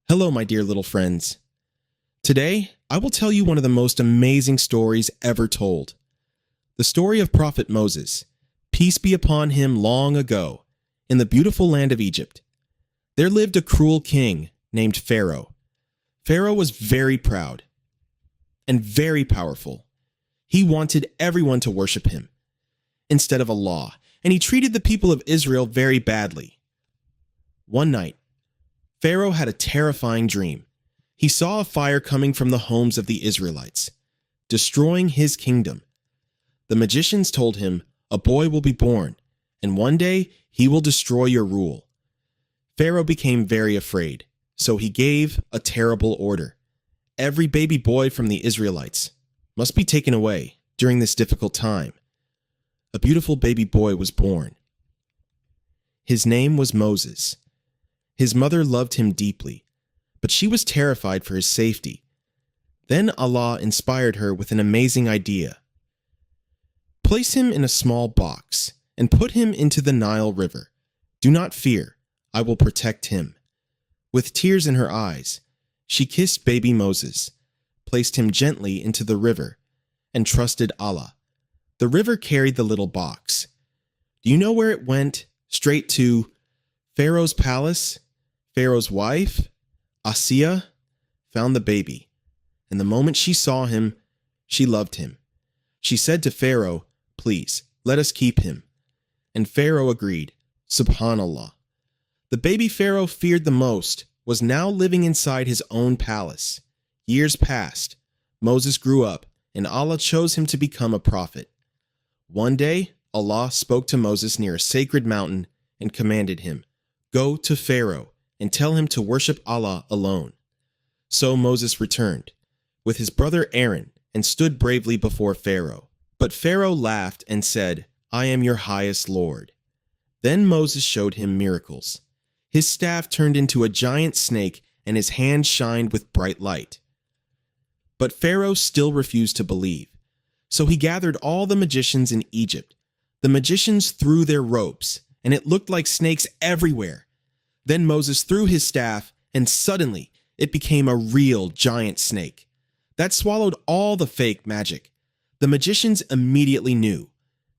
Hello, my dear little friends. Today, I will tell you one of the most amazing stories ever told. The story of Prophet Moses, peace be upon him, long ago, in the beautiful land of Egypt. There lived a cruel king named Pharaoh. Pharaoh was very proud and very powerful. He wanted everyone to worship him instead of Allah, and he treated the people of Israel very badly. One night, Pharaoh had a terrifying dream. He saw a fire coming from the homes of the Israelites, destroying his kingdom. The magicians told him, "A boy will be born, and one day he will destroy your rule." Pharaoh became very afraid, so he gave a terrible order. Every baby boy from the Israelites must be taken away during this difficult time. A beautiful baby boy was born. His name was Moses. His mother loved him deeply, but she was terrified for his safety. Then Allah inspired her with an amazing idea. Place him in a small box and put him into the Nile River. Do not fear, I will protect him. With tears in her eyes, she kissed baby Moses, placed him gently into the river, and trusted Allah. The river carried the little box. Do you know where it went? Straight to Pharaoh's palace. Pharaoh's wife, Asiya, found the baby, and the moment she saw him, she loved him. She said to Pharaoh, "Please, let us keep him." And Pharaoh agreed. Subhanallah. The baby Pharaoh feared the most was now living inside his own palace. Years passed. Moses grew up, and Allah chose him to become a prophet. One day, Allah spoke to Moses near a sacred mountain and commanded him, "Go to Pharaoh and tell him to worship Allah alone." So Moses returned with his brother Aaron and stood bravely before Pharaoh. But Pharaoh laughed and said, "I am your highest Lord." Then Moses showed him miracles. His staff turned into a giant snake and his hand shined with bright light. But Pharaoh still refused to believe. So he gathered all the magicians in Egypt. The magicians threw their ropes, and it looked like snakes everywhere. Then Moses threw his staff, and suddenly it became a real giant snake that swallowed all the fake magic. The magicians immediately knew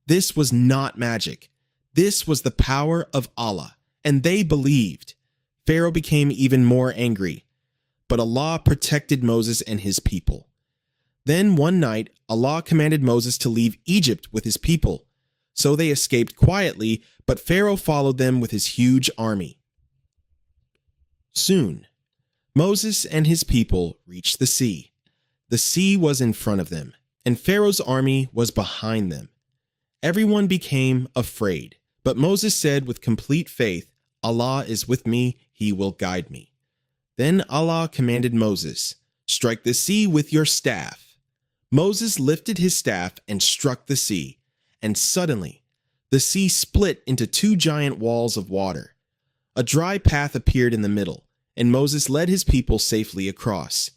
this was not magic. This was the power of Allah, and they believed. Pharaoh became even more angry, but Allah protected Moses and his people. Then one night, Allah commanded Moses to leave Egypt with his people. So they escaped quietly, but Pharaoh followed them with his huge army. Soon, Moses and his people reached the sea. The sea was in front of them, and Pharaoh's army was behind them. Everyone became afraid, but Moses said with complete faith, "Allah is with me, he will guide me." Then Allah commanded Moses, "Strike the sea with your staff." Moses lifted his staff and struck the sea, and suddenly the sea split into two giant walls of water. A dry path appeared in the middle, and Moses led his people safely across.